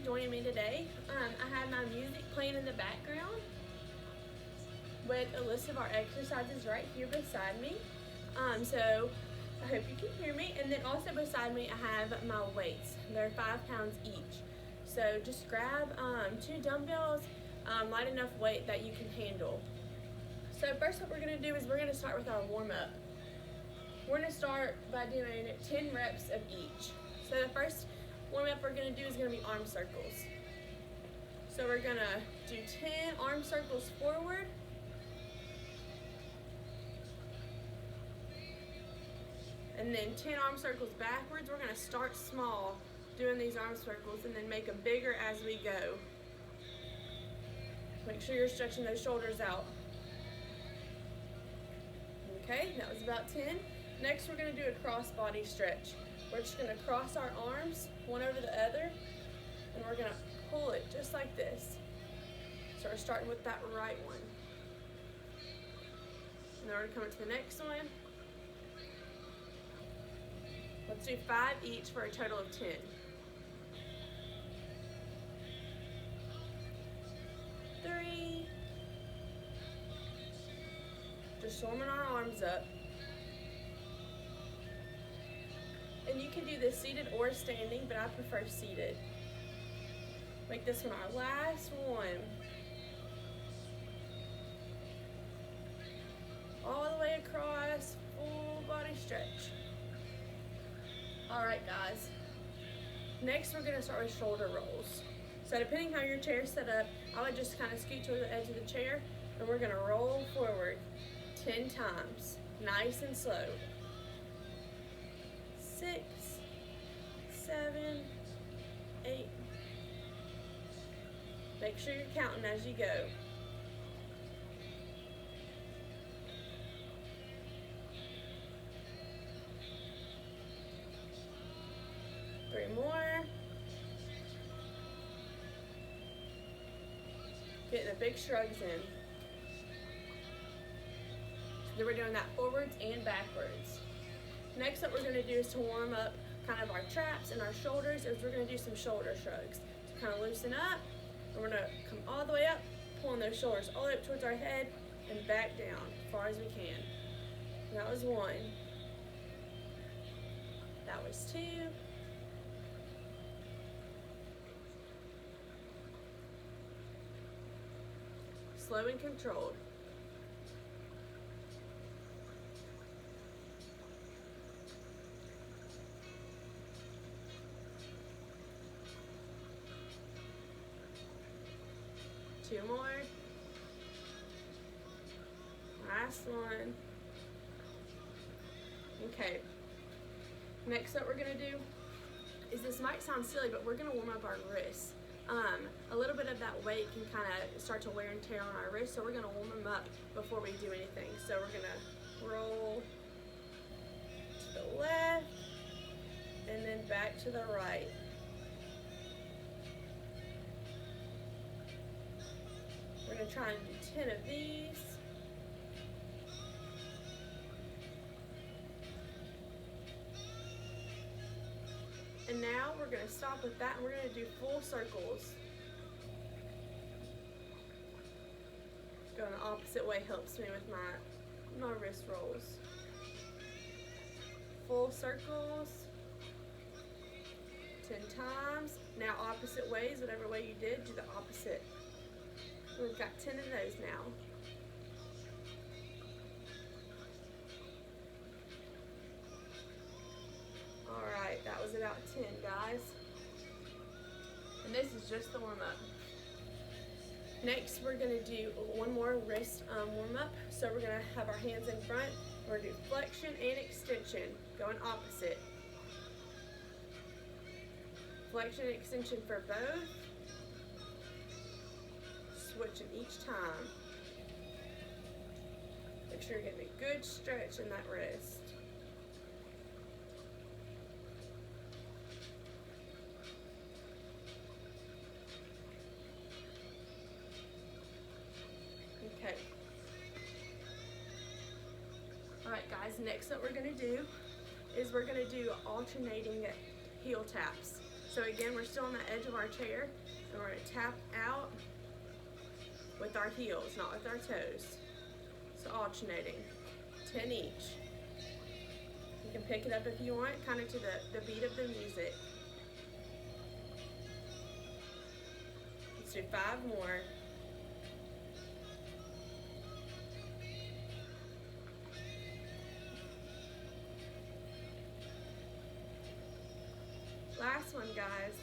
joining me today. I have my music playing in the background with a list of our exercises right here beside me. So I hope you can hear me. And then also beside me, I have my weights. They're 5 pounds each. So just grab 2 dumbbells, light enough weight that you can handle. So first what we're going to do is we're going to start with our warm-up. We're going to start by doing 10 reps of each. So the first warm-up we're going to do is going to be arm circles. So we're going to do 10 arm circles forward. And then 10 arm circles backwards. We're going to start small doing these arm circles and then make them bigger as we go. Make sure you're stretching those shoulders out. Okay, that was about 10. Next, we're going to do a cross body stretch. We're just going to cross our arms one over the other, and we're going to pull it just like this. So we're starting with that right one. And then we're going to come to the next one. Let's do 5 each for a total of 10. 3. Just warming our arms up. And you can do this seated or standing, but I prefer seated. Make this one our last one. All the way across, full body stretch. All right, guys. Next, we're gonna start with shoulder rolls. So depending how your chair's set up, I would just kind of scoot to the edge of the chair, and we're gonna roll forward 10 times, nice and slow. 6, 7, 8. Make sure you're counting as you go. Three more. Getting the big shrugs in. Then we're doing that forwards and backwards. Next up we're going to do is to warm up kind of our traps and our shoulders is we're going to do some shoulder shrugs. To kind of loosen up, and we're going to come all the way up, pulling those shoulders all the way up towards our head and back down as far as we can. And that was 1. That was 2. Slow and controlled. Two more. Last one. Okay. Next up we're gonna do is, this might sound silly, but we're gonna warm up our wrists. A little bit of that weight can kind of start to wear and tear on our wrists, so we're gonna warm them up before we do anything. So we're gonna roll to the left and then back to the right. We're gonna try and do 10 of these. And now we're gonna stop with that and we're gonna do full circles. Going the opposite way helps me with my wrist rolls. Full circles, 10 times. Now opposite ways, whatever way you did, do the opposite. We've got 10 of those now. All right, that was about 10, guys. And this is just the warm-up. Next, we're gonna do one more wrist warm-up. So we're gonna have our hands in front. We're gonna do flexion and extension, going opposite. Flexion and extension for both. Switching each time. Make sure you're getting a good stretch in that wrist. Okay. All right, guys, next up we're gonna do is we're gonna do alternating heel taps. So again, we're still on the edge of our chair, and we're gonna tap out with our heels, not with our toes. So alternating, 10 each. You can pick it up if you want, kind of to the beat of the music. Let's do 5 more. Last one, guys.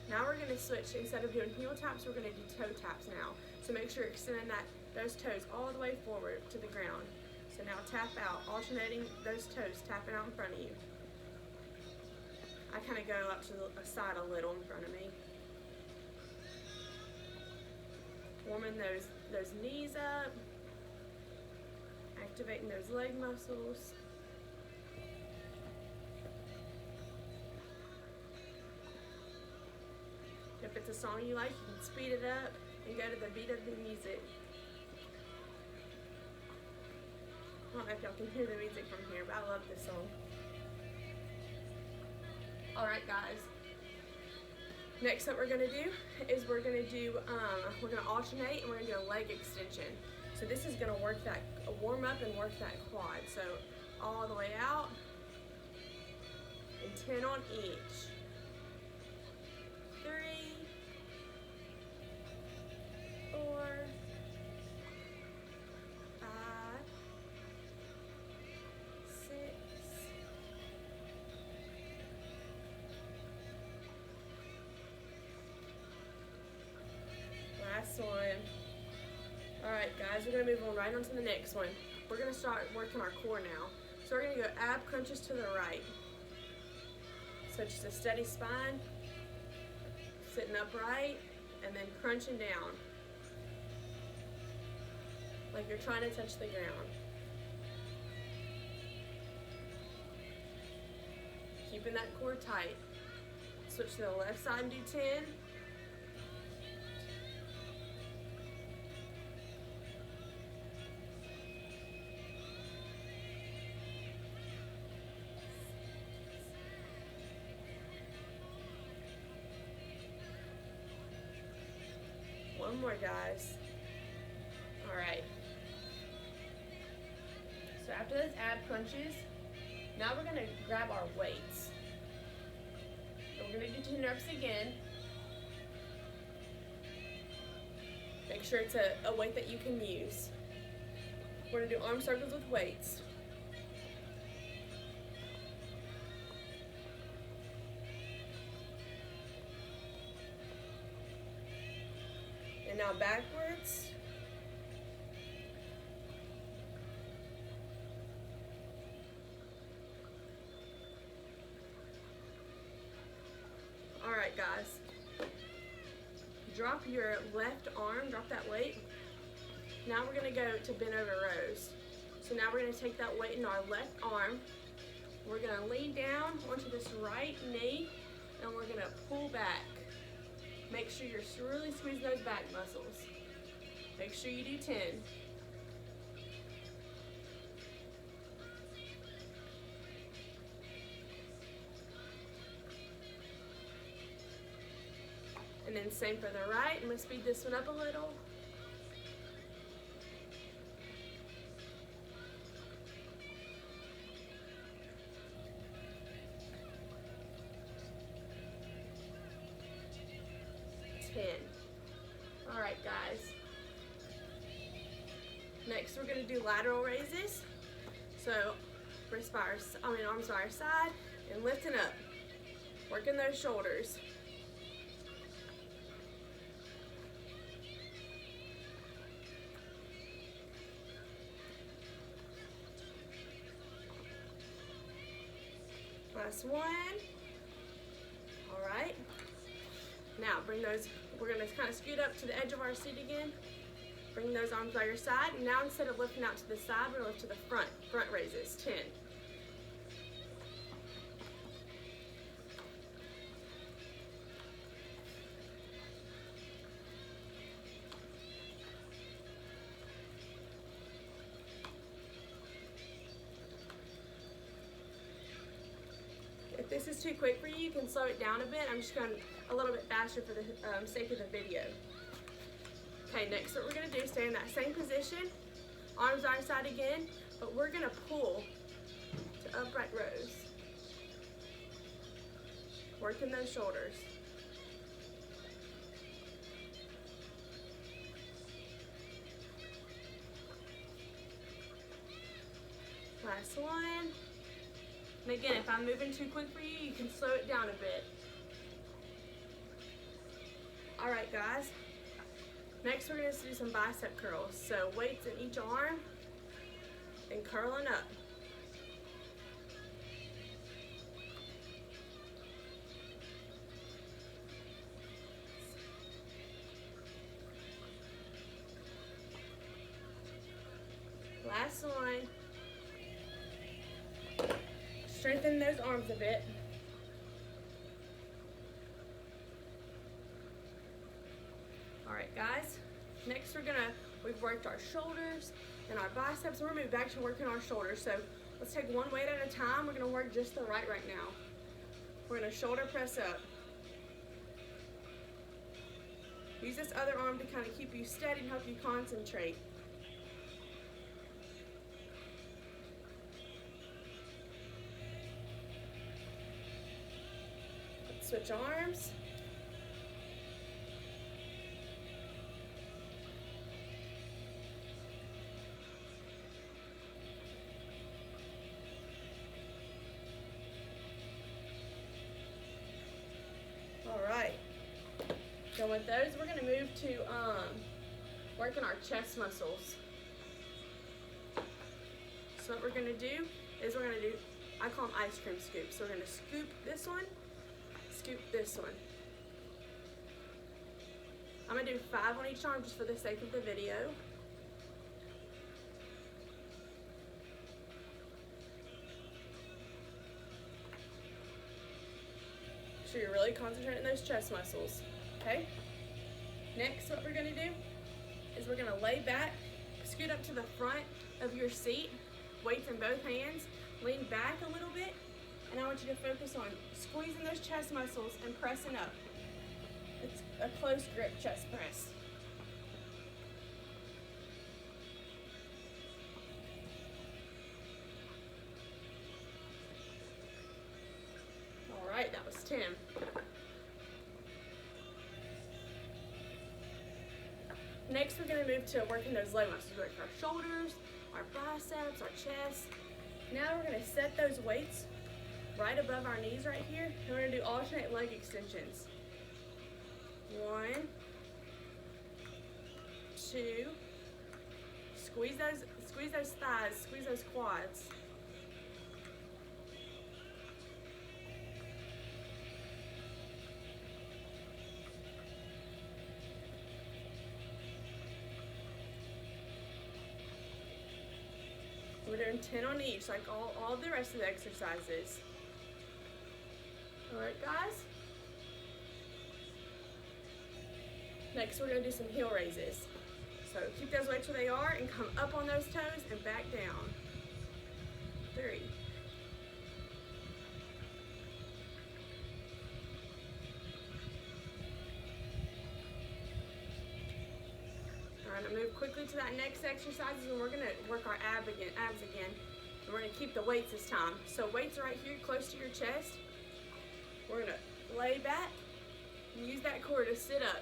Now we're gonna switch, instead of doing heel taps, we're gonna do toe taps now. So make sure you're extending those toes all the way forward to the ground. So now tap out, alternating those toes, tapping out in front of you. I kind of go up to the side a little in front of me. Warming those knees up, activating those leg muscles. If it's a song you like, you can speed it up and go to the beat of the music. I don't know if y'all can hear the music from here, but I love this song. Alright guys, next up we're going to do is we're going to alternate and we're going to do a leg extension. So this is going to work that, warm up and work that quad. So all the way out and 10 on each. 3, 4, 5, 6, 'Last one. Alright guys, we're going to move on right on to the next one. We're going to start working our core now. So we're going to go ab crunches to the right. So just a steady spine, sitting upright, and then crunching down. Like you're trying to touch the ground. Keeping that core tight. Switch to the left side and do 10. One more, guys. All right. So after those ab crunches, now we're gonna grab our weights. And we're gonna do 10 reps again. Make sure it's a weight that you can use. We're gonna do arm circles with weights. And now backwards. All right, guys. Drop your left arm, drop that weight. Now we're gonna go to bent over rows. So now we're gonna take that weight in our left arm. We're gonna lean down onto this right knee, and we're gonna pull back. Make sure you're really squeezing those back muscles. Make sure you do 10. And then same for the right. I'm gonna speed this one up a little. All right, guys. Next, we're gonna do lateral raises. So, arms by our side and lifting up, working those shoulders. Last one. All right. Now bring those, we're gonna kind of scoot up to the edge of our seat again. Bring those arms by your side. And now instead of lifting out to the side, we're gonna lift to the front. Front raises, 10. this is too quick for you, you can slow it down a bit. I'm just going a little bit faster for the sake of the video. Okay, next what we're gonna do is stay in that same position, arms our side again, but we're gonna pull to upright rows. Working those shoulders. Last one. And again, if I'm moving too quick for you, you can slow it down a bit. All right, guys. Next, we're gonna do some bicep curls. So weights in each arm and curling up. Last one. Strengthen those arms a bit. All right, guys. Next, we've worked our shoulders and our biceps. We're moving back to working our shoulders. So let's take one weight at a time. We're gonna work just the right now. We're gonna shoulder press up. Use this other arm to kind of keep you steady and help you concentrate. Switch arms. All right. So with those, we're going to move to working our chest muscles. So what we're going to do is I call them ice cream scoops. So we're going to scoop this one, scoop this one. I'm going to do 5 on each arm just for the sake of the video. So you're really concentrating on those chest muscles, okay? Next, what we're going to do is we're going to lay back, scoot up to the front of your seat, weights in both hands, lean back a little bit, and I want you to focus on squeezing those chest muscles and pressing up. It's a close grip chest press. All right, that was 10. Next, we're going to move to working those leg muscles, like our shoulders, our biceps, our chest. Now we're going to set those weights right above our knees right here, and we're going to do alternate leg extensions. 1, 2, squeeze those thighs, squeeze those quads. We're doing 10 on each, like all the rest of the exercises. All right, guys. Next, we're gonna do some heel raises. So keep those weights where they are and come up on those toes and back down. 3. All right, move quickly to that next exercise, and we're gonna work our abs again. And we're gonna keep the weights this time. So weights are right here, close to your chest. We're gonna lay back and use that core to sit up.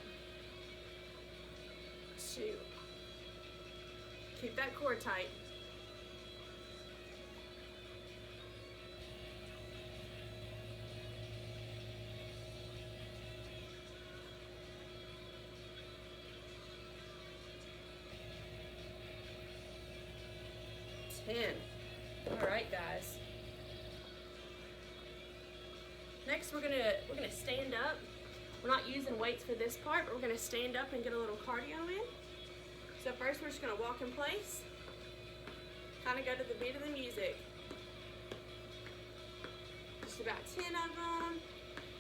2. Keep that core tight. 10. All right, guys. Next, we're gonna stand up. We're not using weights for this part, but we're gonna stand up and get a little cardio in. So first, we're just gonna walk in place, kind of go to the beat of the music. Just about 10 of them.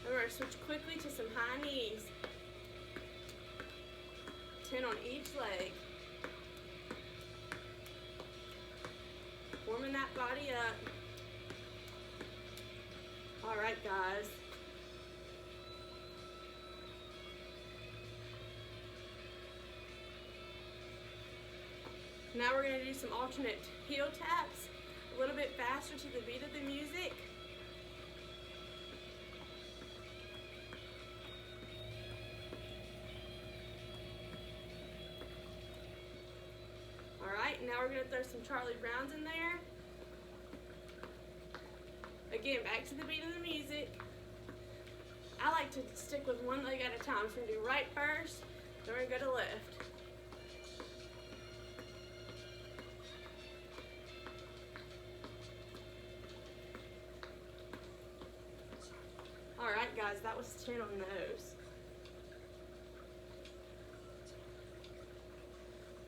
And we're gonna switch quickly to some high knees. 10 on each leg. Warming that body up. All right, guys. Now we're going to do some alternate heel taps, a little bit faster to the beat of the music. All right, now we're going to throw some Charlie Browns in there. Again, back to the beat of the music. I like to stick with one leg at a time. So we're going to do right first, then we're going to go to left. Alright guys, that was 10 on those.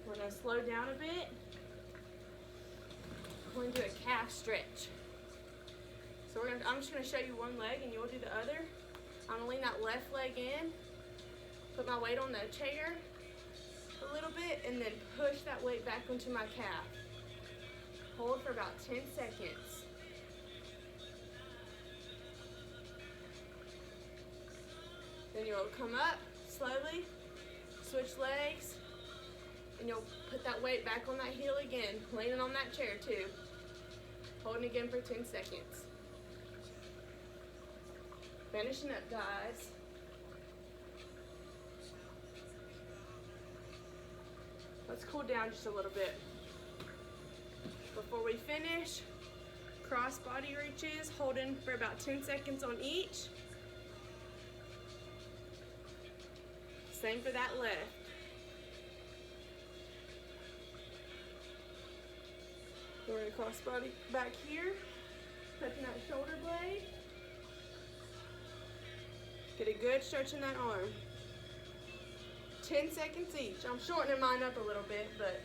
We're going to slow down a bit. We're going to do a calf stretch. So I'm just going to show you one leg and you'll do the other. I'm going to lean that left leg in, put my weight on the chair a little bit, and then push that weight back onto my calf. Hold for about 10 seconds. Then you'll come up slowly, switch legs, and you'll put that weight back on that heel again, leaning on that chair too. Holding again for 10 seconds. Finishing up, guys. Let's cool down just a little bit. Before we finish, cross body reaches, holding for about 10 seconds on each. Same for that left. We're going to cross body back here, touching that shoulder blade. Get a good stretch in that arm. 10 seconds each. I'm shortening mine up a little bit, but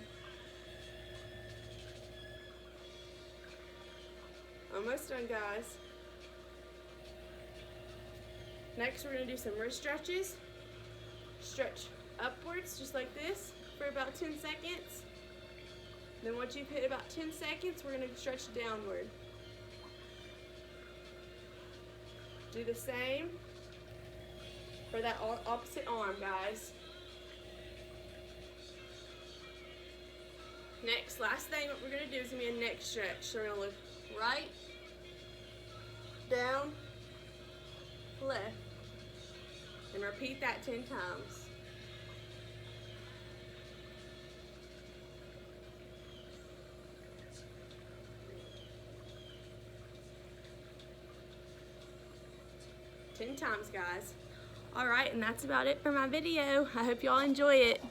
almost done, guys. Next, we're going to do some wrist stretches. Stretch upwards, just like this, for about 10 seconds. Then once you've hit about 10 seconds, we're going to stretch downward. Do the same for that opposite arm, guys. Next, last thing, what we're going to do is going to be a neck stretch. So we're going to look right, down, left, and repeat that 10 times. Ten times, guys. All right, and that's about it for my video. I hope y'all enjoy it.